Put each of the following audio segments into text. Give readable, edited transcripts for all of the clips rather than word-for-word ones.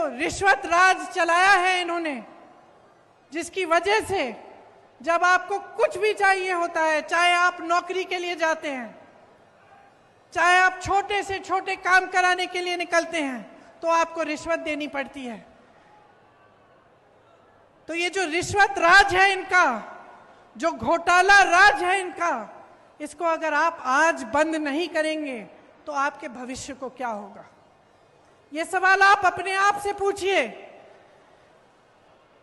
रिश्वत राज चलाया है इन्होंने, जिसकी वजह से जब आपको कुछ भी चाहिए होता है, चाहे आप नौकरी के लिए जाते हैं, चाहे आप छोटे से छोटे काम कराने के लिए निकलते हैं, तो आपको रिश्वत देनी पड़ती है। तो ये जो रिश्वत राज है इनका, जो घोटाला राज है इनका, इसको अगर आप आज बंद नहीं करेंगे तो आपके भविष्य को क्या होगा? ये सवाल आप अपने आप से पूछिए।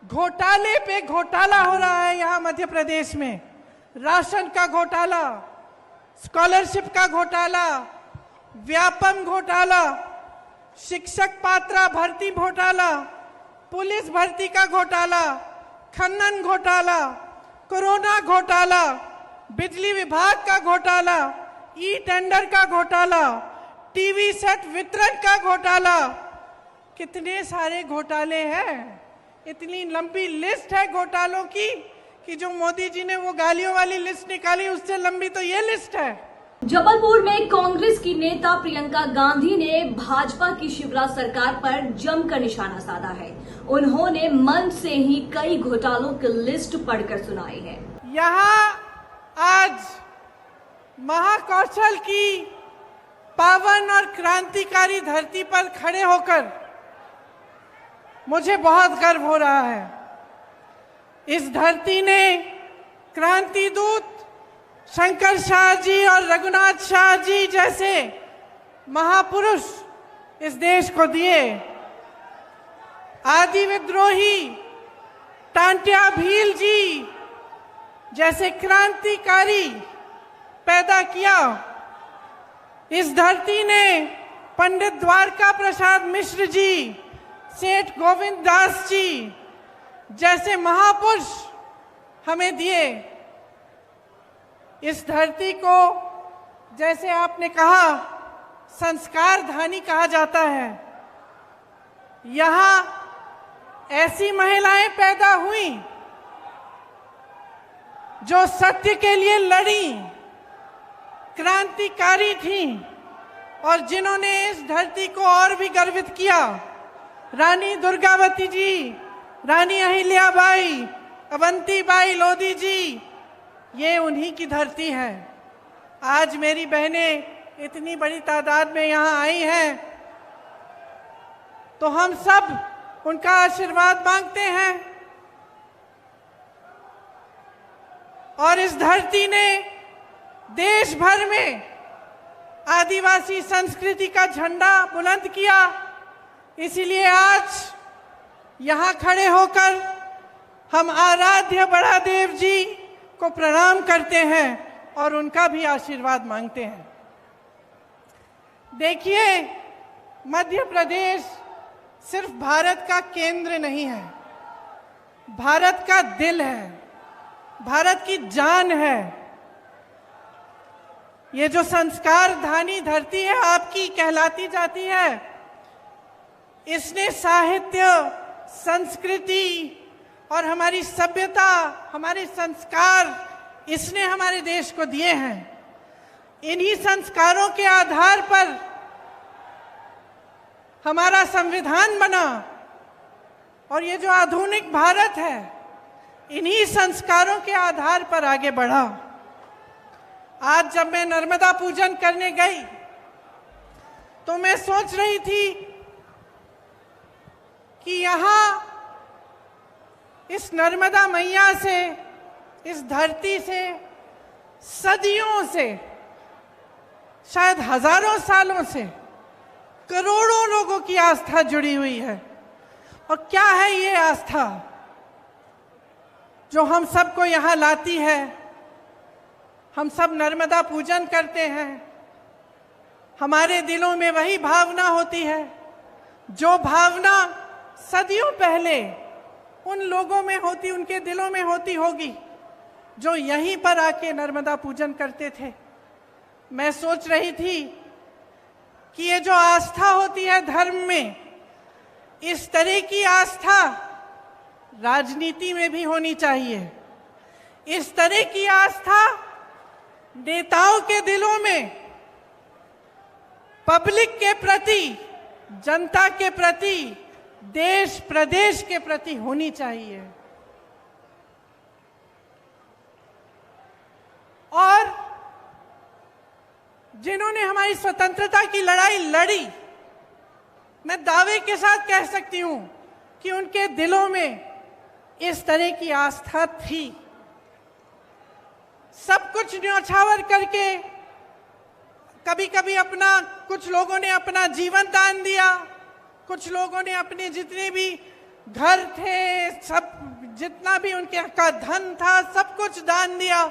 घोटाले पे घोटाला हो रहा है यहां मध्य प्रदेश में। राशन का घोटाला, स्कॉलरशिप का घोटाला, व्यापम घोटाला, शिक्षक पात्रा भर्ती घोटाला, पुलिस भर्ती का घोटाला, खनन घोटाला, कोरोना घोटाला, बिजली विभाग का घोटाला, ई टेंडर का घोटाला, टीवी सेट वितरण का घोटाला। कितने सारे घोटाले हैं, इतनी लंबी लिस्ट है घोटालों की कि जो मोदी जी ने वो गालियों वाली लिस्ट निकाली, उससे लंबी तो ये लिस्ट है। जबलपुर में कांग्रेस की नेता प्रियंका गांधी ने भाजपा की शिवराज सरकार पर जमकर निशाना साधा है। उन्होंने मंच से ही कई घोटालों की लिस्ट पढ़कर सुनाई है। यहाँ आज महाकौशल की पावन और क्रांतिकारी धरती पर खड़े होकर मुझे बहुत गर्व हो रहा है। इस धरती ने क्रांति दूत शंकर शाह जी और रघुनाथ शाह जी जैसे महापुरुष इस देश को दिए। आदि विद्रोही टांट्या भील जी जैसे क्रांतिकारी पैदा किया। इस धरती ने पंडित द्वारका प्रसाद मिश्र जी, सेठ गोविंद दास जी जैसे महापुरुष हमें दिए। इस धरती को, जैसे आपने कहा, संस्कार धानी कहा जाता है। यहाँ ऐसी महिलाएं पैदा हुई जो सत्य के लिए लड़ी, क्रांतिकारी थीं और जिन्होंने इस धरती को और भी गर्वित किया। रानी दुर्गावती जी, रानी अहिल्याबाई, अवंतीबाई लोधी जी, ये उन्हीं की धरती है। आज मेरी बहनें इतनी बड़ी तादाद में यहाँ आई हैं, तो हम सब उनका आशीर्वाद मांगते हैं। और इस धरती ने देश भर में आदिवासी संस्कृति का झंडा बुलंद किया। इसीलिए आज यहाँ खड़े होकर हम आराध्य बड़ा देव जी को प्रणाम करते हैं और उनका भी आशीर्वाद मांगते हैं। देखिए, मध्य प्रदेश सिर्फ भारत का केंद्र नहीं है, भारत का दिल है, भारत की जान है। ये जो संस्कार धानी धरती है आपकी कहलाती जाती है, इसने साहित्य, संस्कृति और हमारी सभ्यता, हमारे संस्कार, इसने हमारे देश को दिए हैं। इन्हीं संस्कारों के आधार पर हमारा संविधान बना और ये जो आधुनिक भारत है, इन्हीं संस्कारों के आधार पर आगे बढ़ा। आज जब मैं नर्मदा पूजन करने गई तो मैं सोच रही थी कि यहाँ इस नर्मदा मैया से, इस धरती से सदियों से, शायद हजारों सालों से करोड़ों लोगों की आस्था जुड़ी हुई है। और क्या है ये आस्था जो हम सबको यहाँ लाती है? हम सब नर्मदा पूजन करते हैं, हमारे दिलों में वही भावना होती है जो भावना सदियों पहले उन लोगों में होती, उनके दिलों में होती होगी जो यहीं पर आके नर्मदा पूजन करते थे। मैं सोच रही थी कि ये जो आस्था होती है धर्म में, इस तरह की आस्था राजनीति में भी होनी चाहिए। इस तरह की आस्था नेताओं के दिलों में, पब्लिक के प्रति, जनता के प्रति, देश प्रदेश के प्रति होनी चाहिए। और जिन्होंने हमारी स्वतंत्रता की लड़ाई लड़ी, मैं दावे के साथ कह सकती हूं कि उनके दिलों में इस तरह की आस्था थी। सब कुछ न्यौछावर करके कभी कभी कुछ लोगों ने अपना जीवन दान दिया, कुछ लोगों ने अपने जितने भी घर थे, सब जितना भी उनके का धन था, सब कुछ दान दिया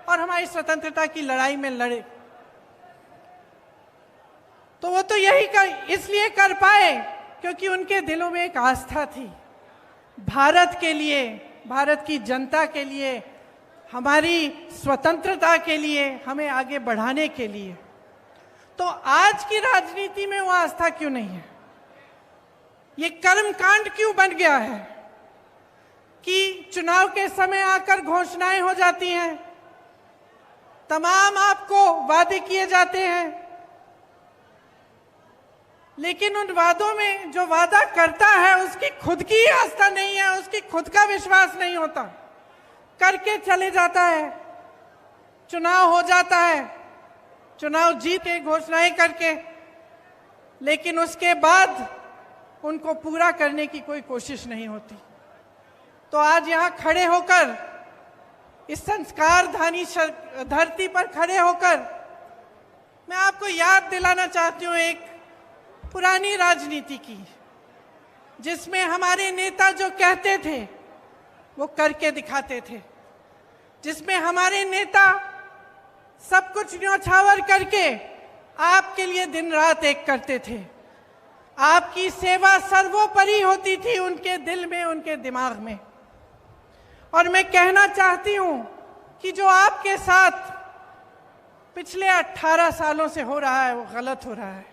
और हमारी स्वतंत्रता की लड़ाई में लड़े। तो वो तो इसलिए कर पाए क्योंकि उनके दिलों में एक आस्था थी भारत के लिए, भारत की जनता के लिए, हमारी स्वतंत्रता के लिए, हमें आगे बढ़ाने के लिए। तो आज की राजनीति में वो आस्था क्यों नहीं है? ये कर्मकांड क्यों बन गया है कि चुनाव के समय आकर घोषणाएं हो जाती हैं, तमाम आपको वादे किए जाते हैं, लेकिन उन वादों में जो वादा करता है उसकी खुद की आस्था नहीं है, उसकी खुद का विश्वास नहीं होता, करके चले जाता है। चुनाव हो जाता है, चुनाव जीत के घोषणाएं करके, लेकिन उसके बाद उनको पूरा करने की कोई कोशिश नहीं होती। तो आज यहां खड़े होकर, इस संस्कार धानी धरती पर खड़े होकर, मैं आपको याद दिलाना चाहती हूं एक पुरानी राजनीति की, जिसमें हमारे नेता जो कहते थे वो करके दिखाते थे, जिसमें हमारे नेता सब कुछ न्यौछावर करके आपके लिए दिन रात एक करते थे। आपकी सेवा सर्वोपरि होती थी उनके दिल में, उनके दिमाग में। और मैं कहना चाहती हूं कि जो आपके साथ पिछले 18 सालों से हो रहा है वो गलत हो रहा है,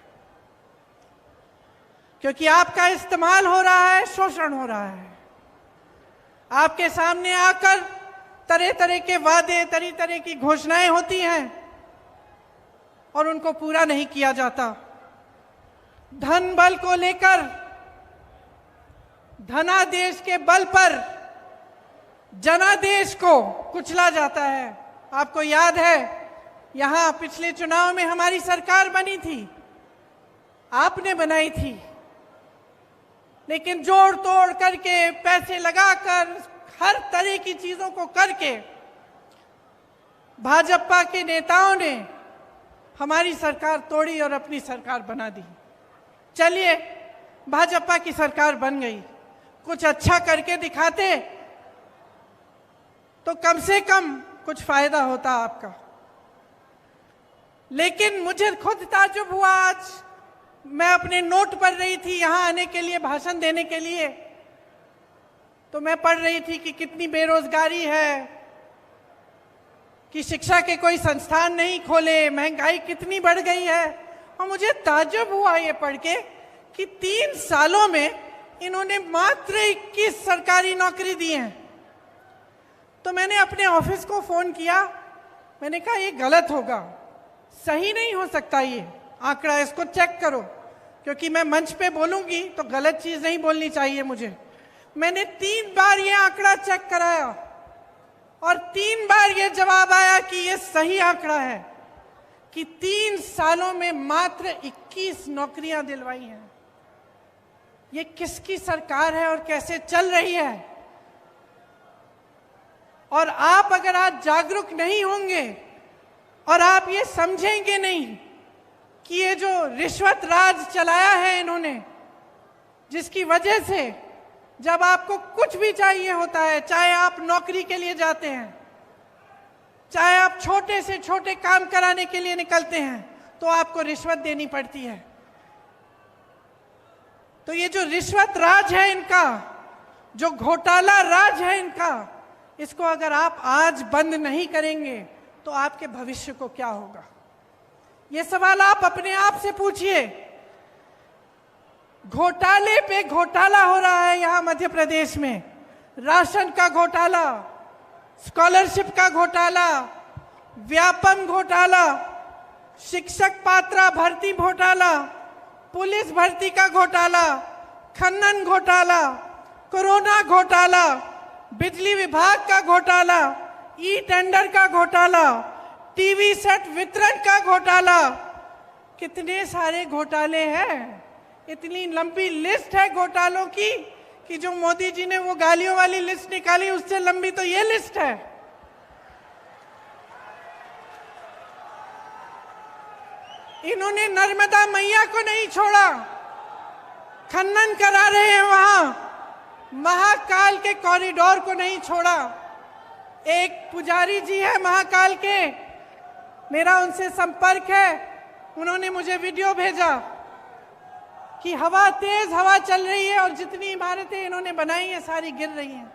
क्योंकि आपका इस्तेमाल हो रहा है, शोषण हो रहा है। आपके सामने आकर तरह तरह के वादे, तरह तरह की घोषणाएं होती हैं और उनको पूरा नहीं किया जाता। धन बल को लेकर, धनादेश के बल पर जनादेश को कुचला जाता है। आपको याद है, यहां पिछले चुनाव में हमारी सरकार बनी थी, आपने बनाई थी, लेकिन जोड़ तोड़ करके, पैसे लगाकर, हर तरह की चीजों को करके भाजपा के नेताओं ने हमारी सरकार तोड़ी और अपनी सरकार बना दी। चलिए, भाजपा की सरकार बन गई, कुछ अच्छा करके दिखाते तो कम से कम कुछ फायदा होता आपका। लेकिन मुझे खुद ताज्जुब हुआ, आज मैं अपने नोट पढ़ रही थी यहां आने के लिए, भाषण देने के लिए, तो मैं पढ़ रही थी कि कितनी बेरोजगारी है, कि शिक्षा के कोई संस्थान नहीं खोले, महंगाई कितनी बढ़ गई है। और मुझे ताज्जुब हुआ ये पढ़ के कि 3 सालों में इन्होंने मात्र 21 सरकारी नौकरी दी हैं। तो मैंने अपने ऑफिस को फोन किया, मैंने कहा ये गलत होगा, सही नहीं हो सकता ये आंकड़ा, इसको चेक करो, क्योंकि मैं मंच पे बोलूंगी तो गलत चीज नहीं बोलनी चाहिए मुझे। मैंने 3 बार ये आंकड़ा चेक कराया और 3 बार ये जवाब आया कि ये सही आंकड़ा है, कि 3 सालों में मात्र 21 नौकरियां दिलवाई हैं। ये किसकी सरकार है और कैसे चल रही है? और आप अगर आज जागरूक नहीं होंगे और आप ये समझेंगे नहीं कि ये जो रिश्वत राज चलाया है इन्होंने, जिसकी वजह से जब आपको कुछ भी चाहिए होता है, चाहे आप नौकरी के लिए जाते हैं, चाहे आप छोटे से छोटे काम कराने के लिए निकलते हैं, तो आपको रिश्वत देनी पड़ती है। तो ये जो रिश्वत राज है इनका, जो घोटाला राज है इनका, इसको अगर आप आज बंद नहीं करेंगे तो आपके भविष्य को क्या होगा? ये सवाल आप अपने आप से पूछिए। घोटाले पे घोटाला हो रहा है यहां मध्य प्रदेश में। राशन का घोटाला, स्कॉलरशिप का घोटाला, व्यापम घोटाला, शिक्षक पात्रा भर्ती घोटाला, पुलिस भर्ती का घोटाला, खनन घोटाला, कोरोना घोटाला, बिजली विभाग का घोटाला, ई टेंडर का घोटाला, टीवी सेट वितरण का घोटाला, कितने सारे घोटाले हैं। इतनी लंबी लिस्ट है घोटालों की कि जो मोदी जी ने वो गालियों वाली लिस्ट निकाली, उससे लंबी तो ये लिस्ट है। इन्होंने नर्मदा मैया को नहीं छोड़ा, खनन करा रहे हैं वहां, महाकाल के कॉरिडोर को नहीं छोड़ा। एक पुजारी जी है महाकाल के, मेरा उनसे संपर्क है, उन्होंने मुझे वीडियो भेजा कि तेज हवा चल रही है और जितनी इमारतें इन्होंने बनाई हैं सारी गिर रही हैं,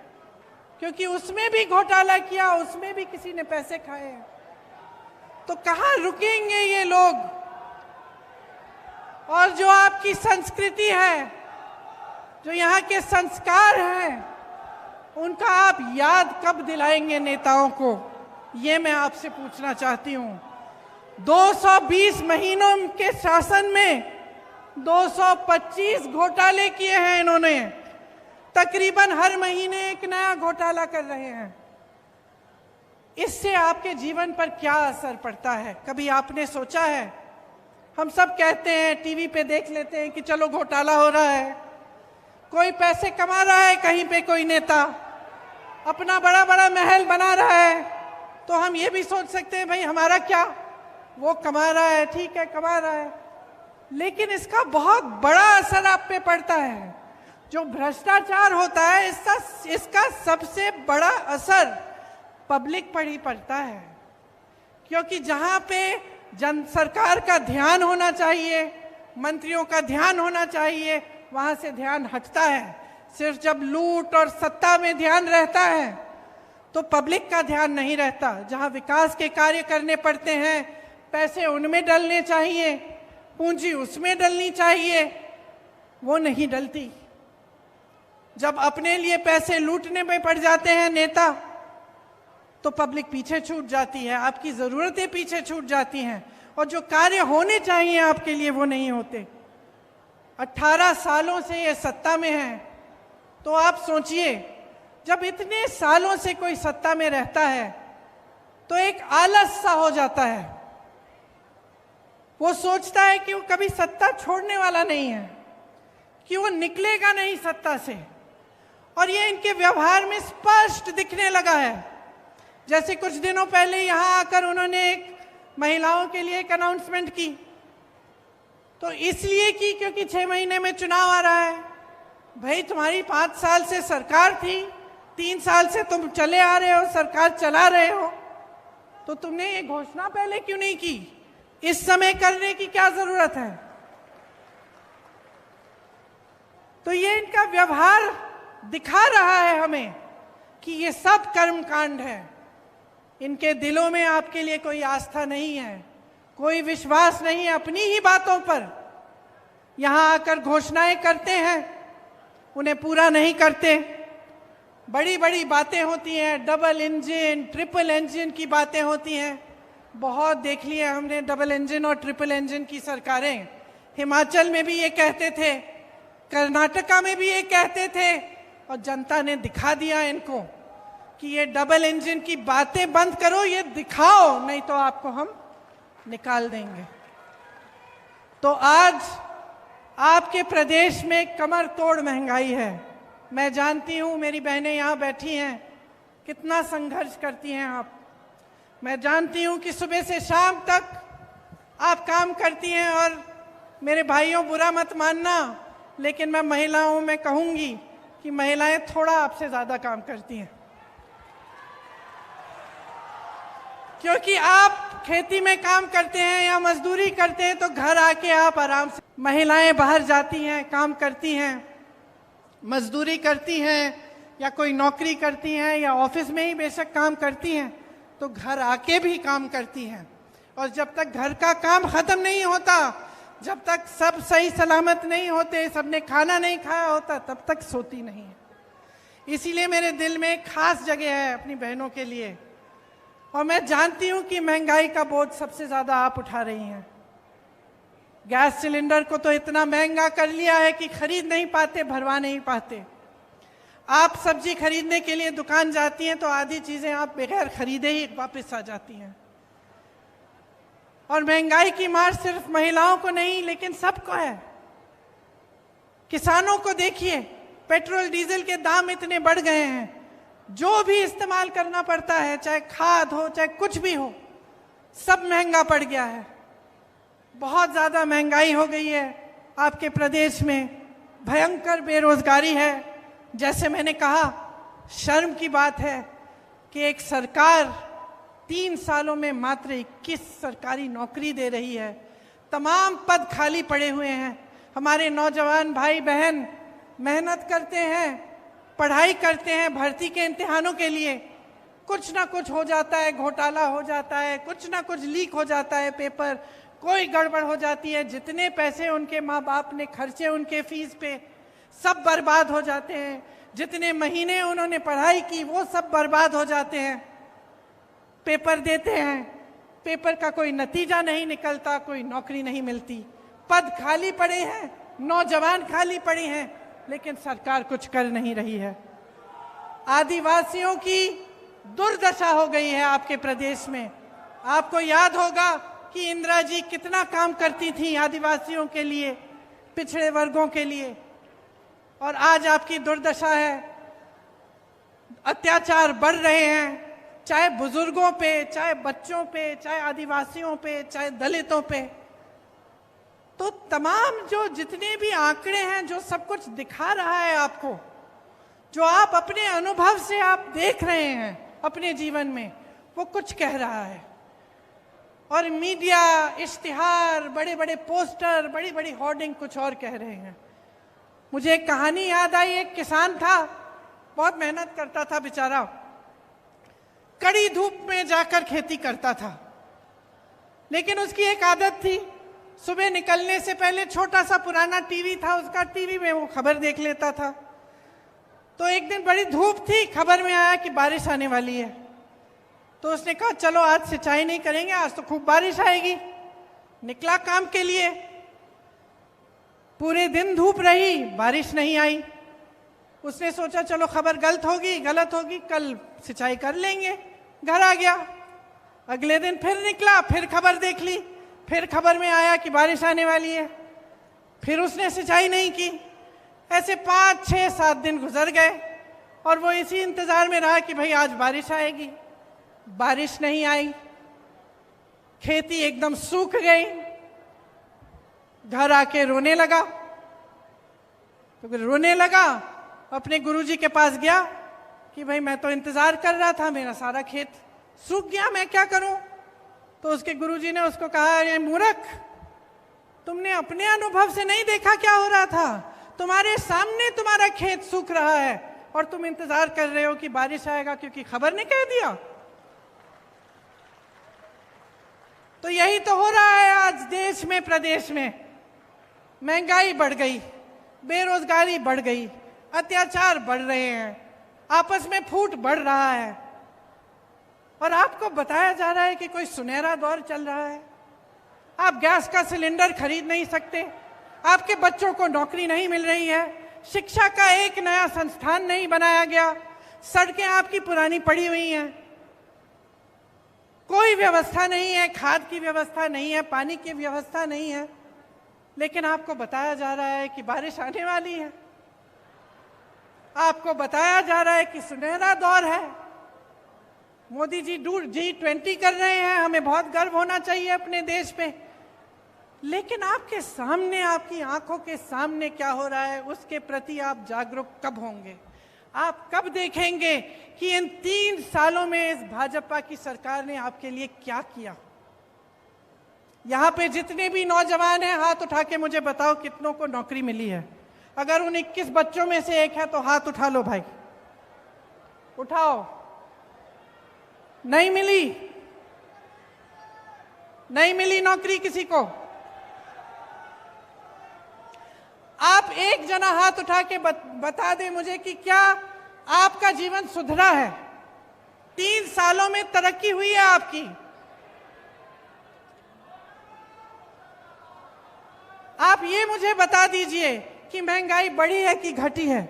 क्योंकि उसमें भी घोटाला किया, उसमें भी किसी ने पैसे खाए हैं। तो कहां रुकेंगे ये लोग? और जो आपकी संस्कृति है, जो यहाँ के संस्कार हैं, उनका आप याद कब दिलाएंगे नेताओं को? ये मैं आपसे पूछना चाहती हूँ। 220 महीनों के शासन में 225 घोटाले किए हैं इन्होंने। तकरीबन हर महीने एक नया घोटाला कर रहे हैं। इससे आपके जीवन पर क्या असर पड़ता है, कभी आपने सोचा है? हम सब कहते हैं, टीवी पे देख लेते हैं कि चलो घोटाला हो रहा है, कोई पैसे कमा रहा है, कहीं पे कोई नेता अपना बड़ा बड़ा महल बना रहा है, तो हम ये भी सोच सकते हैं भाई हमारा क्या, वो कमा रहा है, ठीक है कमा रहा है। लेकिन इसका बहुत बड़ा असर आप पे पड़ता है। जो भ्रष्टाचार होता है, इसका सबसे बड़ा असर पब्लिक पर ही पड़ता है, क्योंकि जहां पे सरकार का ध्यान होना चाहिए, मंत्रियों का ध्यान होना चाहिए, वहां से ध्यान हटता है। सिर्फ जब लूट और सत्ता में ध्यान रहता है तो पब्लिक का ध्यान नहीं रहता। जहां विकास के कार्य करने पड़ते हैं, पैसे उनमें डलने चाहिए, पूंजी उसमें डलनी चाहिए, वो नहीं डलती। जब अपने लिए पैसे लूटने में पड़ जाते हैं नेता, तो पब्लिक पीछे छूट जाती है, आपकी जरूरतें पीछे छूट जाती हैं, और जो कार्य होने चाहिए आपके लिए वो नहीं होते। 18 सालों से ये सत्ता में है, तो आप सोचिए, जब इतने सालों से कोई सत्ता में रहता है तो एक आलस सा हो जाता है। वो सोचता है कि वो कभी सत्ता छोड़ने वाला नहीं है, कि वो निकलेगा नहीं सत्ता से, और ये इनके व्यवहार में स्पष्ट दिखने लगा है। जैसे कुछ दिनों पहले यहाँ आकर उन्होंने एक महिलाओं के लिए एक अनाउंसमेंट की, तो इसलिए की क्योंकि 6 महीने में चुनाव आ रहा है। भाई तुम्हारी 5 साल से सरकार थी, 3 साल से तुम चले आ रहे हो, सरकार चला रहे हो, तो तुमने ये घोषणा पहले क्यों नहीं की? इस समय करने की क्या जरूरत है? तो ये इनका व्यवहार दिखा रहा है हमें कि ये सब कर्मकांड है। इनके दिलों में आपके लिए कोई आस्था नहीं है, कोई विश्वास नहीं है अपनी ही बातों पर। यहां आकर घोषणाएं करते हैं, उन्हें पूरा नहीं करते। बड़ी बड़ी बातें होती हैं, डबल इंजन, ट्रिपल इंजन की बातें होती हैं। बहुत देख लिया हमने डबल इंजन और ट्रिपल इंजन की सरकारें। हिमाचल में भी ये कहते थे, कर्नाटका में भी ये कहते थे, और जनता ने दिखा दिया इनको कि ये डबल इंजन की बातें बंद करो, ये दिखाओ, नहीं तो आपको हम निकाल देंगे। तो आज आपके प्रदेश में कमर तोड़ महंगाई है। मैं जानती हूं, मेरी बहनें यहाँ बैठी हैं, कितना संघर्ष करती हैं आप। मैं जानती हूं कि सुबह से शाम तक आप काम करती हैं, और मेरे भाइयों बुरा मत मानना, लेकिन मैं महिलाओं में कहूंगी कि महिलाएं थोड़ा आपसे ज्यादा काम करती हैं, क्योंकि आप खेती में काम करते हैं या मजदूरी करते हैं तो घर आके आप आराम से, महिलाएं बाहर जाती हैं, काम करती हैं, मजदूरी करती हैं, या कोई नौकरी करती हैं, या ऑफिस में ही बेशक काम करती हैं, तो घर आके भी काम करती हैं। और जब तक घर का काम खत्म नहीं होता, जब तक सब सही सलामत नहीं होते, सबने खाना नहीं खाया होता, तब तक सोती नहीं है। इसीलिए मेरे दिल में एक खास जगह है अपनी बहनों के लिए। और मैं जानती हूं कि महंगाई का बोझ सबसे ज्यादा आप उठा रही हैं, गैस सिलेंडर को तो इतना महंगा कर लिया है कि खरीद नहीं पाते, भरवा नहीं पाते। आप सब्जी खरीदने के लिए दुकान जाती हैं तो आधी चीजें आप बगैर खरीदे ही वापस आ जाती हैं। और महंगाई की मार सिर्फ महिलाओं को नहीं लेकिन सबको है। किसानों को देखिए, पेट्रोल डीजल के दाम इतने बढ़ गए हैं, जो भी इस्तेमाल करना पड़ता है, चाहे खाद हो चाहे कुछ भी हो, सब महंगा पड़ गया है। बहुत ज्यादा महंगाई हो गई है। आपके प्रदेश में भयंकर बेरोजगारी है। जैसे मैंने कहा, शर्म की बात है कि एक सरकार 3 सालों में मात्र 21 सरकारी नौकरी दे रही है। तमाम पद खाली पड़े हुए हैं। हमारे नौजवान भाई बहन मेहनत करते हैं, पढ़ाई करते हैं भर्ती के इम्तिहानों के लिए, कुछ ना कुछ हो जाता है, घोटाला हो जाता है, कुछ ना कुछ लीक हो जाता है पेपर, कोई गड़बड़ हो जाती है। जितने पैसे उनके माँ बाप ने खर्चे उनके फीस पे, सब बर्बाद हो जाते हैं। जितने महीने उन्होंने पढ़ाई की वो सब बर्बाद हो जाते हैं। पेपर देते हैं, पेपर का कोई नतीजा नहीं निकलता, कोई नौकरी नहीं मिलती, पद खाली पड़े हैं, नौजवान खाली पड़े हैं, लेकिन सरकार कुछ कर नहीं रही है। आदिवासियों की दुर्दशा हो गई है आपके प्रदेश में। आपको याद होगा कि इंदिरा जी कितना काम करती थी आदिवासियों के लिए, पिछड़े वर्गों के लिए, और आज आपकी दुर्दशा है। अत्याचार बढ़ रहे हैं, चाहे बुजुर्गों पे, चाहे बच्चों पे, चाहे आदिवासियों पे, चाहे दलितों पे। तो तमाम जो जितने भी आंकड़े हैं, जो सब कुछ दिखा रहा है आपको, जो आप अपने अनुभव से आप देख रहे हैं अपने जीवन में, वो कुछ कह रहा है। और मीडिया, इश्तिहार, बड़े बड़े पोस्टर, बड़ी बड़ी होर्डिंग कुछ और कह रहे हैं। मुझे एक कहानी याद आई। एक किसान था, बहुत मेहनत करता था बेचारा, कड़ी धूप में जाकर खेती करता था। लेकिन उसकी एक आदत थी, सुबह निकलने से पहले छोटा सा पुराना टीवी था उसका, टीवी में वो खबर देख लेता था। तो एक दिन बड़ी धूप थी, खबर में आया कि बारिश आने वाली है। तो उसने कहा चलो आज सिंचाई नहीं करेंगे, आज तो खूब बारिश आएगी। निकला काम के लिए, पूरे दिन धूप रही, बारिश नहीं आई। उसने सोचा चलो खबर गलत होगी, कल सिंचाई कर लेंगे। घर आ गया, अगले दिन फिर निकला, फिर खबर देख ली, फिर खबर में आया कि बारिश आने वाली है। फिर उसने सिंचाई नहीं की। ऐसे 5, 6, 7 दिन गुजर गए और वो इसी इंतजार में रहा कि भाई आज बारिश आएगी। बारिश नहीं आई, खेती एकदम सूख गई। घर आके रोने लगा। तो रोने लगा, अपने गुरुजी के पास गया कि भाई मैं तो इंतजार कर रहा था, मेरा सारा खेत सूख गया, मैं क्या करूं। तो उसके गुरुजी ने उसको कहा, अरे मूर्ख, तुमने अपने अनुभव से नहीं देखा क्या हो रहा था? तुम्हारे सामने तुम्हारा खेत सूख रहा है और तुम इंतजार कर रहे हो कि बारिश आएगा क्योंकि खबर ने कह दिया। तो यही तो हो रहा है आज देश में, प्रदेश में। महंगाई बढ़ गई, बेरोजगारी बढ़ गई, अत्याचार बढ़ रहे हैं, आपस में फूट बढ़ रहा है, और आपको बताया जा रहा है कि कोई सुनहरा दौर चल रहा है। आप गैस का सिलेंडर खरीद नहीं सकते, आपके बच्चों को नौकरी नहीं मिल रही है, शिक्षा का एक नया संस्थान नहीं बनाया गया, सड़कें आपकी पुरानी पड़ी हुई हैं, कोई व्यवस्था नहीं है, खाद की व्यवस्था नहीं है, पानी की व्यवस्था नहीं है, लेकिन आपको बताया जा रहा है कि बारिश आने वाली है। आपको बताया जा रहा है कि सुनहरा दौर है। मोदी जी G20 कर रहे हैं, हमें बहुत गर्व होना चाहिए अपने देश पे। लेकिन आपके सामने, आपकी आंखों के सामने क्या हो रहा है, उसके प्रति आप जागरूक कब होंगे? आप कब देखेंगे कि इन 3 सालों में इस भाजपा की सरकार ने आपके लिए क्या किया? यहाँ पे जितने भी नौजवान हैं, हाथ उठा के मुझे बताओ कितनों को नौकरी मिली है। अगर उन 21 बच्चों में से एक है तो हाथ उठा लो भाई, उठाओ। नहीं मिली, नहीं मिली नौकरी किसी को। आप एक जना हाथ उठा के बता दें मुझे कि क्या आपका जीवन सुधरा है? 3 सालों में तरक्की हुई है आपकी? आप ये मुझे बता दीजिए कि महंगाई बढ़ी है कि घटी है?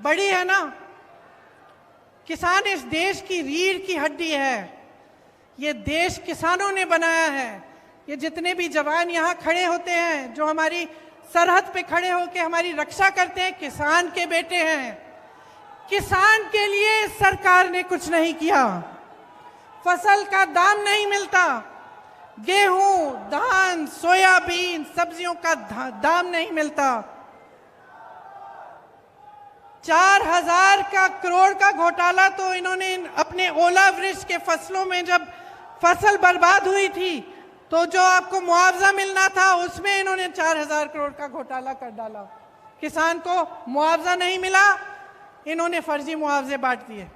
बढ़ी है ना। किसान इस देश की रीढ़ की हड्डी है। ये देश किसानों ने बनाया है। ये जितने भी जवान यहाँ खड़े होते हैं, जो हमारी सरहद पे खड़े होकर हमारी रक्षा करते हैं, किसान के बेटे हैं। किसान के लिए सरकार ने कुछ नहीं किया। फसल का दाम नहीं मिलता, गेहूं, धान, सोयाबीन, सब्जियों का दाम नहीं मिलता। 4,000 करोड़ का घोटाला तो इन्होंने अपने ओलावृष्टि के फसलों में, जब फसल बर्बाद हुई थी तो जो आपको मुआवजा मिलना था उसमें इन्होंने 4,000 करोड़ का घोटाला कर डाला। किसान को मुआवजा नहीं मिला, इन्होंने फर्जी मुआवजे बांट दिए।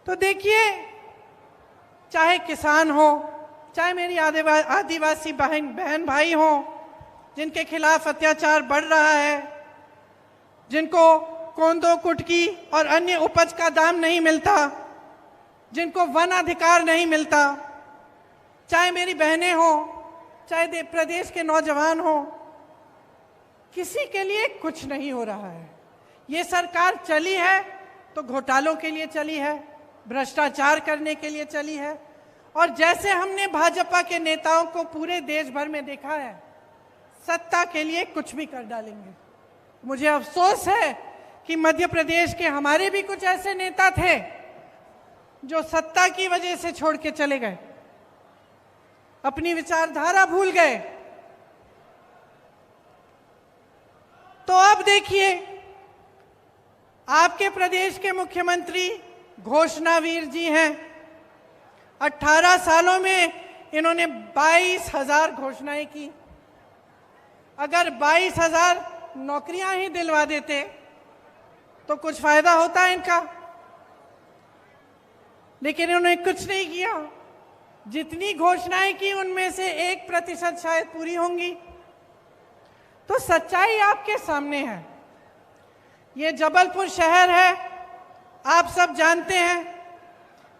तो देखिए, चाहे किसान हो, चाहे मेरी आदिवासी बहन भाई हो, जिनके खिलाफ अत्याचार बढ़ रहा है, जिनको कोंदो, कुटकी और अन्य उपज का दाम नहीं मिलता, जिनको वन अधिकार नहीं मिलता, चाहे मेरी बहनें हो, चाहे प्रदेश के नौजवान हो, किसी के लिए कुछ नहीं हो रहा है। ये सरकार चली है तो घोटालों के लिए चली है, भ्रष्टाचार करने के लिए चली है। और जैसे हमने भाजपा के नेताओं को पूरे देश भर में देखा है, सत्ता के लिए कुछ भी कर डालेंगे। मुझे अफसोस है कि मध्य प्रदेश के हमारे भी कुछ ऐसे नेता थे जो सत्ता की वजह से छोड़ के चले गए, अपनी विचारधारा भूल गए। तो अब देखिए, आपके प्रदेश के मुख्यमंत्री घोषणावीर जी हैं। 18 सालों में इन्होंने 22,000 घोषणाएं की। अगर 22,000 नौकरियां ही दिलवा देते तो कुछ फायदा होता है इनका, लेकिन इन्होंने कुछ नहीं किया। जितनी घोषणाएं की उनमें से 1% शायद पूरी होंगी। तो सच्चाई आपके सामने है। ये जबलपुर शहर है, आप सब जानते हैं,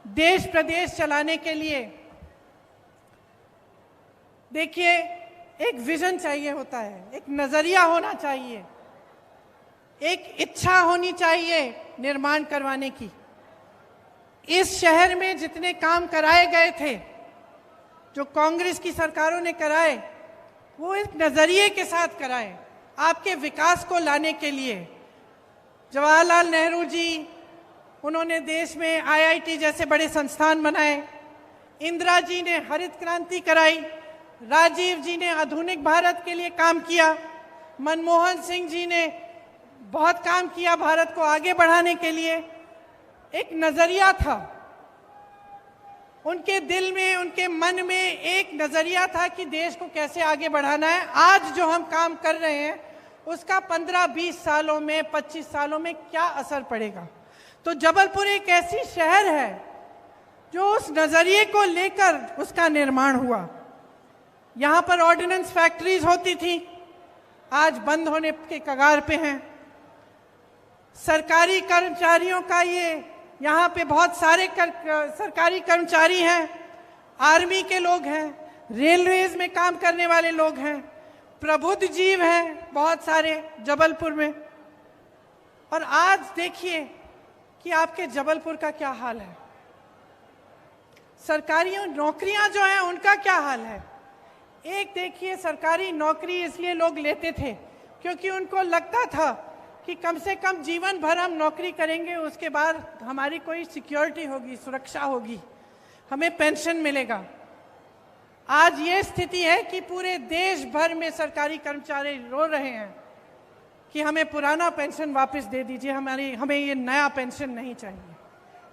देश प्रदेश चलाने के लिए देखिए एक विजन चाहिए होता है, एक नजरिया होना चाहिए, एक इच्छा होनी चाहिए निर्माण करवाने की। इस शहर में जितने काम कराए गए थे, जो कांग्रेस की सरकारों ने कराए, वो एक नजरिए के साथ कराए, आपके विकास को लाने के लिए। जवाहरलाल नेहरू जी, उन्होंने देश में IIT जैसे बड़े संस्थान बनाए। इंदिरा जी ने हरित क्रांति कराई। राजीव जी ने आधुनिक भारत के लिए काम किया। मनमोहन सिंह जी ने बहुत काम किया भारत को आगे बढ़ाने के लिए। एक नजरिया था उनके दिल में, उनके मन में एक नजरिया था कि देश को कैसे आगे बढ़ाना है। आज जो हम काम कर रहे हैं उसका 15-20 सालों में, 25 सालों में क्या असर पड़ेगा। तो जबलपुर एक ऐसी शहर है जो उस नजरिए को लेकर उसका निर्माण हुआ। यहाँ पर ऑर्डिनेंस फैक्ट्रीज होती थी, आज बंद होने के कगार पे हैं। सरकारी कर्मचारियों का यहाँ पे बहुत सारे सरकारी कर्मचारी हैं, आर्मी के लोग हैं, रेलवेज में काम करने वाले लोग हैं, प्रबुद्ध जीव हैं बहुत सारे जबलपुर में। और आज देखिए कि आपके जबलपुर का क्या हाल है। सरकारी नौकरियां जो हैं उनका क्या हाल है। एक देखिए, सरकारी नौकरी इसलिए लोग लेते थे क्योंकि उनको लगता था कि कम से कम जीवन भर हम नौकरी करेंगे, उसके बाद हमारी कोई सिक्योरिटी होगी, सुरक्षा होगी, हमें पेंशन मिलेगा। आज ये स्थिति है कि पूरे देश भर में सरकारी कर्मचारी रो रहे हैं कि हमें पुराना पेंशन वापस दे दीजिए, हमें ये नया पेंशन नहीं चाहिए।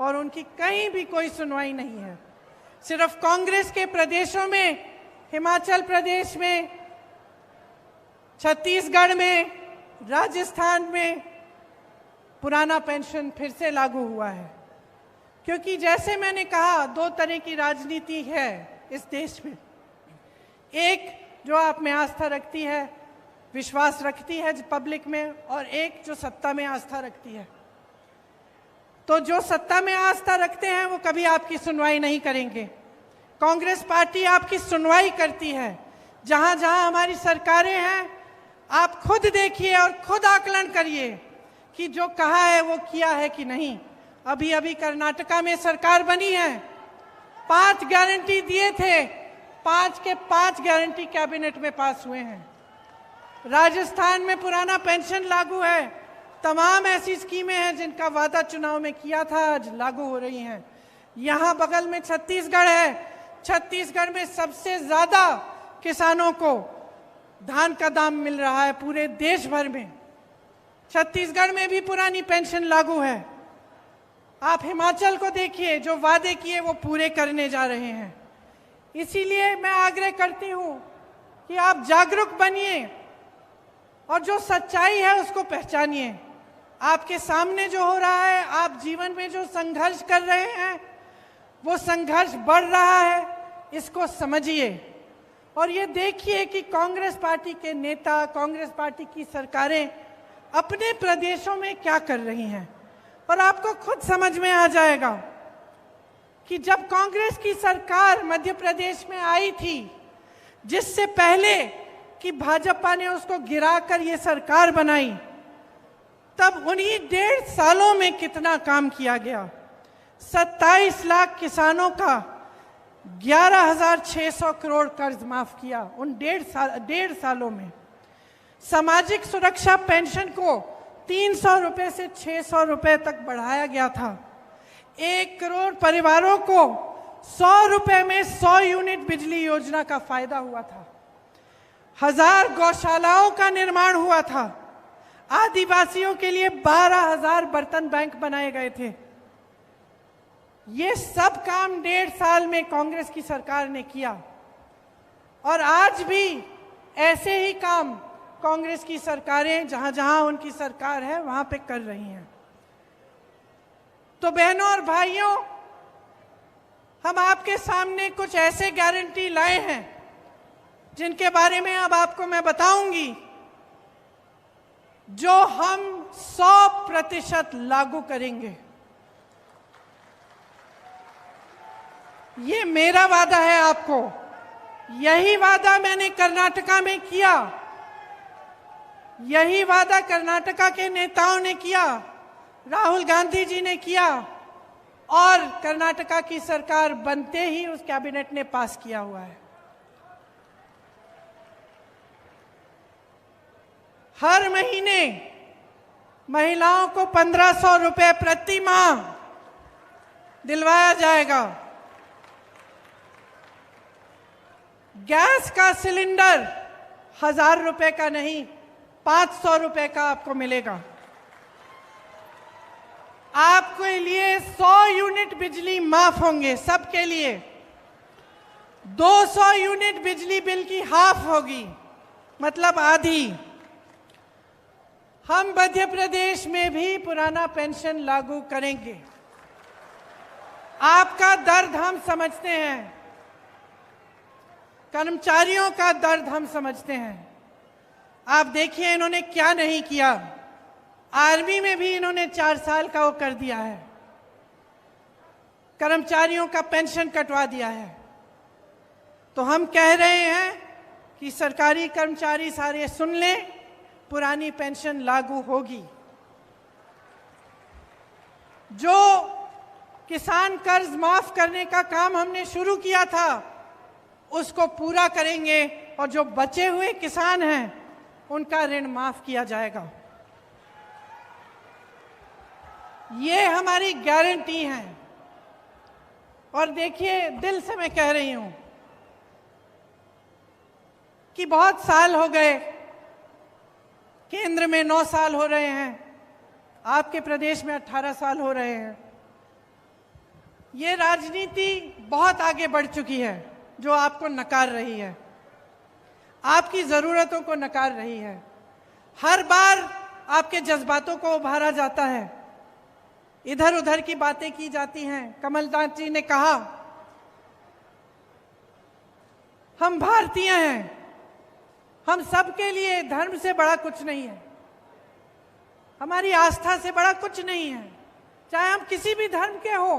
और उनकी कहीं भी कोई सुनवाई नहीं है। सिर्फ कांग्रेस के प्रदेशों में, हिमाचल प्रदेश में, छत्तीसगढ़ में, राजस्थान में पुराना पेंशन फिर से लागू हुआ है। क्योंकि जैसे मैंने कहा, दो तरह की राजनीति है इस देश में। एक जो आप में आस्था रखती है, विश्वास रखती है पब्लिक में, और एक जो सत्ता में आस्था रखती है। तो जो सत्ता में आस्था रखते हैं वो कभी आपकी सुनवाई नहीं करेंगे। कांग्रेस पार्टी आपकी सुनवाई करती है। जहां जहां हमारी सरकारें हैं, आप खुद देखिए और खुद आकलन करिए कि जो कहा है वो किया है कि नहीं। अभी अभी कर्नाटका में सरकार बनी है, 5 गारंटी दिए थे, 5 के 5 गारंटी कैबिनेट में पास हुए हैं। राजस्थान में पुराना पेंशन लागू है। तमाम ऐसी स्कीमें हैं जिनका वादा चुनाव में किया था, आज लागू हो रही हैं। यहाँ बगल में छत्तीसगढ़ है, छत्तीसगढ़ में सबसे ज्यादा किसानों को धान का दाम मिल रहा है पूरे देश भर में। छत्तीसगढ़ में भी पुरानी पेंशन लागू है। आप हिमाचल को देखिए, जो वादे किए वो पूरे करने जा रहे हैं। इसीलिए मैं आग्रह करती हूं कि आप जागरूक बनिए और जो सच्चाई है उसको पहचानिए। आपके सामने जो हो रहा है, आप जीवन में जो संघर्ष कर रहे हैं, वो संघर्ष बढ़ रहा है, इसको समझिए और ये देखिए कि कांग्रेस पार्टी के नेता, कांग्रेस पार्टी की सरकारें अपने प्रदेशों में क्या कर रही हैं। और आपको खुद समझ में आ जाएगा कि जब कांग्रेस की सरकार मध्य प्रदेश में आई थी, जिससे पहले कि भाजपा ने उसको गिराकर ये सरकार बनाई, तब उन्हीं 1.5 सालों में कितना काम किया गया। 27 लाख किसानों का 11,600 करोड़ कर्ज माफ किया उन 1.5 सालों में। सामाजिक सुरक्षा पेंशन को 300 रुपए से 600 रुपए तक बढ़ाया गया था। 1 करोड़ परिवारों को 100 रुपए में 100 यूनिट बिजली योजना का फायदा हुआ था। 1000 गौशालाओं का निर्माण हुआ था। आदिवासियों के लिए 12,000 बर्तन बैंक बनाए गए थे। ये सब काम 1.5 साल में कांग्रेस की सरकार ने किया और आज भी ऐसे ही काम कांग्रेस की सरकारें जहां जहां उनकी सरकार है वहां पे कर रही हैं। तो बहनों और भाइयों, हम आपके सामने कुछ ऐसे गारंटी लाए हैं जिनके बारे में अब आपको मैं बताऊंगी, जो हम 100% लागू करेंगे। ये मेरा वादा है आपको। यही वादा मैंने कर्नाटका में किया, यही वादा कर्नाटका के नेताओं ने किया, राहुल गांधी जी ने किया और कर्नाटका की सरकार बनते ही उस कैबिनेट ने पास किया हुआ है। हर महीने महिलाओं को 1500 रुपए प्रति माह दिलवाया जाएगा। गैस का सिलेंडर 1000 रुपए का नहीं, 500 रुपए का आपको मिलेगा। आपके लिए 100 यूनिट बिजली माफ होंगे, सबके लिए। 200 यूनिट बिजली बिल की हाफ होगी, मतलब आधी। हम मध्य प्रदेश में भी पुराना पेंशन लागू करेंगे। आपका दर्द हम समझते हैं, कर्मचारियों का दर्द हम समझते हैं। आप देखिए इन्होंने क्या नहीं किया। आर्मी में भी इन्होंने 4 साल का वो कर दिया है, कर्मचारियों का पेंशन कटवा दिया है। तो हम कह रहे हैं कि सरकारी कर्मचारी सारे सुन लें, पुरानी पेंशन लागू होगी। जो किसान कर्ज माफ करने का काम हमने शुरू किया था उसको पूरा करेंगे और जो बचे हुए किसान हैं उनका ऋण माफ किया जाएगा। ये हमारी गारंटी है। और देखिए, दिल से मैं कह रही हूं कि बहुत साल हो गए, केंद्र में 9 साल हो रहे हैं, आपके प्रदेश में 18 साल हो रहे हैं। ये राजनीति बहुत आगे बढ़ चुकी है जो आपको नकार रही है, आपकी जरूरतों को नकार रही है। हर बार आपके जज्बातों को उभारा जाता है, इधर उधर की बातें की जाती हैं। कमलनाथ जी ने कहा हम भारतीय हैं, हम सबके लिए धर्म से बड़ा कुछ नहीं है, हमारी आस्था से बड़ा कुछ नहीं है, चाहे हम किसी भी धर्म के हो।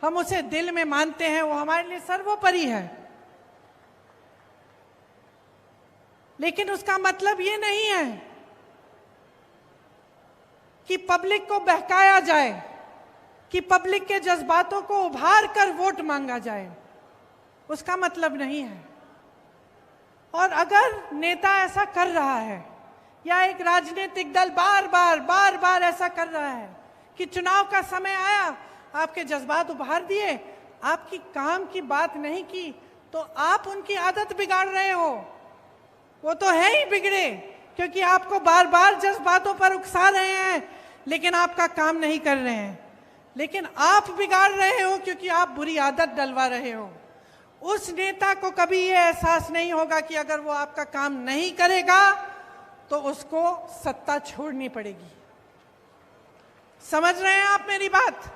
हम उसे दिल में मानते हैं, वो हमारे लिए सर्वोपरि है। लेकिन उसका मतलब ये नहीं है कि पब्लिक को बहकाया जाए, कि पब्लिक के जज्बातों को उभार कर वोट मांगा जाए। उसका मतलब नहीं है। और अगर नेता ऐसा कर रहा है या एक राजनीतिक दल बार बार ऐसा कर रहा है कि चुनाव का समय आया, आपके जज्बात उभार दिए, आपकी काम की बात नहीं की, तो आप उनकी आदत बिगाड़ रहे हो। वो तो है ही बिगड़े, क्योंकि आपको बार बार जज्बातों पर उकसा रहे हैं, लेकिन आपका काम नहीं कर रहे हैं। लेकिन आप बिगाड़ रहे हो क्योंकि आप बुरी आदत डलवा रहे हो। उस नेता को कभी ये एहसास नहीं होगा कि अगर वो आपका काम नहीं करेगा तो उसको सत्ता छोड़नी पड़ेगी। समझ रहे हैं आप मेरी बात?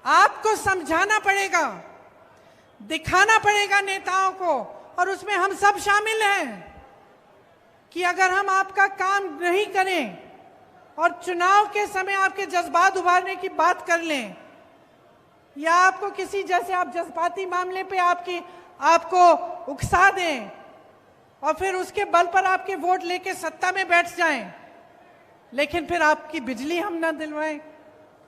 आपको समझाना पड़ेगा, दिखाना पड़ेगा नेताओं को, और उसमें हम सब शामिल हैं कि अगर हम आपका काम नहीं करें और चुनाव के समय आपके जज्बात उभारने की बात कर लें, या आपको किसी जैसे आप जज्बाती मामले पे आपको उकसा दें और फिर उसके बल पर आपके वोट लेके सत्ता में बैठ जाएं, लेकिन फिर आपकी बिजली हम ना दिलवाएं,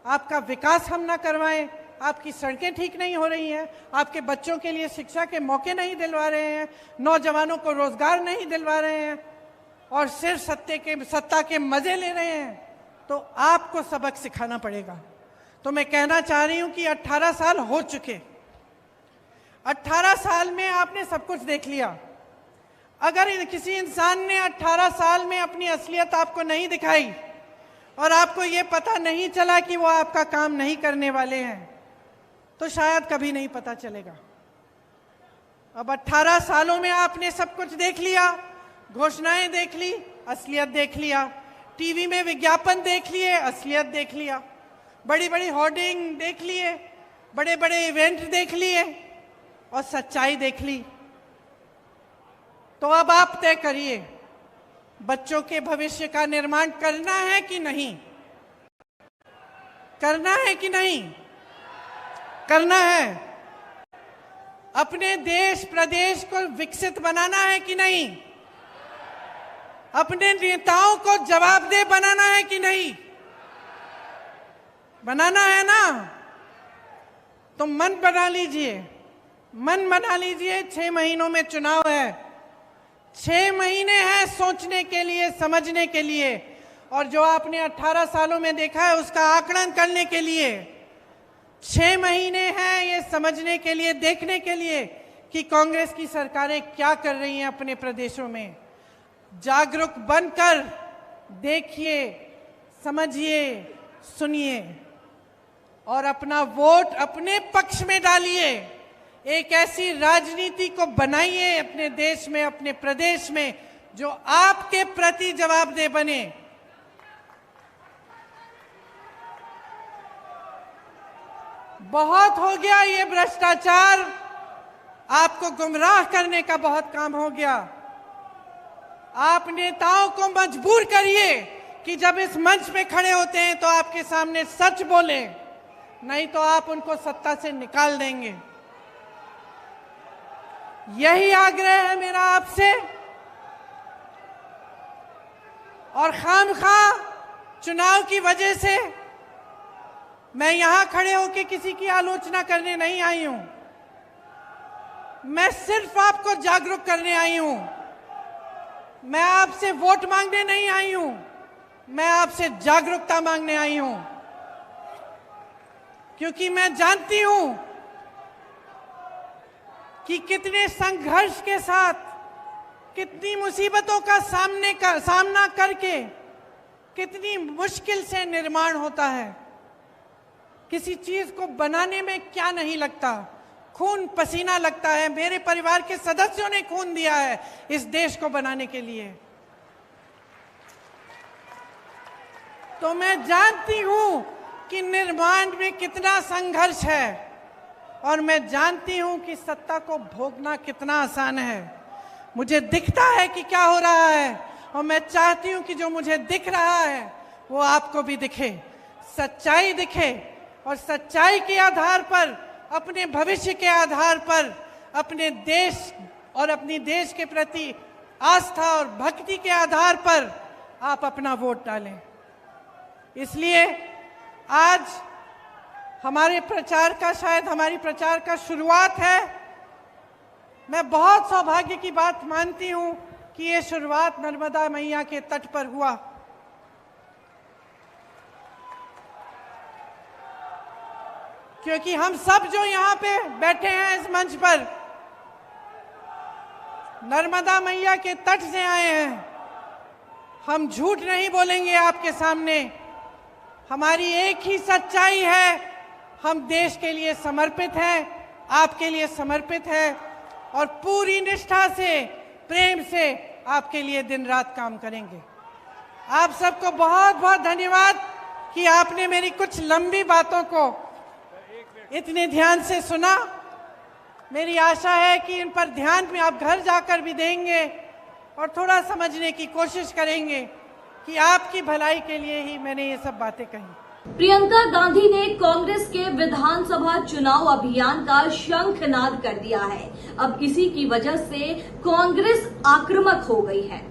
आपका विकास हम ना करवाएं, आपकी सड़कें ठीक नहीं हो रही हैं, आपके बच्चों के लिए शिक्षा के मौके नहीं दिलवा रहे हैं, नौजवानों को रोजगार नहीं दिलवा रहे हैं, और सिर्फ सत्ता के मजे ले रहे हैं, तो आपको सबक सिखाना पड़ेगा। तो मैं कहना चाह रही हूं कि 18 साल हो चुके, 18 साल में आपने सब कुछ देख लिया। अगर किसी इंसान ने 18 साल में अपनी असलियत आपको नहीं दिखाई और आपको ये पता नहीं चला कि वो आपका काम नहीं करने वाले हैं, तो शायद कभी नहीं पता चलेगा। अब 18 सालों में आपने सब कुछ देख लिया, घोषणाएं देख ली, असलियत देख लिया, टीवी में विज्ञापन देख लिए, असलियत देख लिया, बड़ी बड़ी होर्डिंग देख लिए, बड़े बड़े इवेंट देख लिए और सच्चाई देख ली। तो अब आप तय करिए, बच्चों के भविष्य का निर्माण करना है कि नहीं? करना है कि नहीं? करना है। अपने देश प्रदेश को विकसित बनाना है कि नहीं? अपने नेताओं को जवाबदेह बनाना है कि नहीं? बनाना है ना? तो मन बना लीजिए, मन बना लीजिए। 6 महीनों में चुनाव है, 6 महीने हैं सोचने के लिए, समझने के लिए, और जो आपने 18 सालों में देखा है उसका आकलन करने के लिए। 6 महीने हैं ये समझने के लिए, देखने के लिए कि कांग्रेस की सरकारें क्या कर रही हैं अपने प्रदेशों में। जागरूक बनकर देखिए, समझिए, सुनिए और अपना वोट अपने पक्ष में डालिए। एक ऐसी राजनीति को बनाइए अपने देश में, अपने प्रदेश में, जो आपके प्रति जवाबदेह बने। बहुत हो गया ये भ्रष्टाचार, आपको गुमराह करने का बहुत काम हो गया। आप नेताओं को मजबूर करिए कि जब इस मंच पे खड़े होते हैं तो आपके सामने सच बोले, नहीं तो आप उनको सत्ता से निकाल देंगे। यही आग्रह है मेरा आपसे। और खामखा चुनाव की वजह से मैं यहां खड़े होकर किसी की आलोचना करने नहीं आई हूं। मैं सिर्फ आपको जागरूक करने आई हूं। मैं आपसे वोट मांगने नहीं आई हूं, मैं आपसे जागरूकता मांगने आई हूं। क्योंकि मैं जानती हूं कि कितने संघर्ष के साथ, कितनी मुसीबतों का सामना करके कितनी मुश्किल से निर्माण होता है। किसी चीज को बनाने में क्या नहीं लगता, खून पसीना लगता है। मेरे परिवार के सदस्यों ने खून दिया है इस देश को बनाने के लिए। तो मैं जानती हूं कि निर्माण में कितना संघर्ष है, और मैं जानती हूं कि सत्ता को भोगना कितना आसान है। मुझे दिखता है कि क्या हो रहा है, और मैं चाहती हूं कि जो मुझे दिख रहा है वो आपको भी दिखे, सच्चाई दिखे, और सच्चाई के आधार पर, अपने भविष्य के आधार पर, अपने देश और अपनी देश के प्रति आस्था और भक्ति के आधार पर आप अपना वोट डालें। इसलिए आज हमारे प्रचार का, शायद हमारी प्रचार का शुरुआत है। मैं बहुत सौभाग्य की बात मानती हूं कि ये शुरुआत नर्मदा मैया के तट पर हुआ। क्योंकि हम सब जो यहाँ पे बैठे हैं इस मंच पर, नर्मदा मैया के तट से आए हैं। हम झूठ नहीं बोलेंगे आपके सामने। हमारी एक ही सच्चाई है, हम देश के लिए समर्पित हैं, आपके लिए समर्पित हैं और पूरी निष्ठा से, प्रेम से आपके लिए दिन रात काम करेंगे। आप सबको बहुत बहुत धन्यवाद कि आपने मेरी कुछ लंबी बातों को इतने ध्यान से सुना। मेरी आशा है कि इन पर ध्यान में आप घर जाकर भी देंगे और थोड़ा समझने की कोशिश करेंगे कि आपकी भलाई के लिए ही मैंने ये सब बातें कही। प्रियंका गांधी ने कांग्रेस के विधानसभा चुनाव अभियान का शंखनाद कर दिया है। अब किसी की वजह से कांग्रेस आक्रामक हो गई है।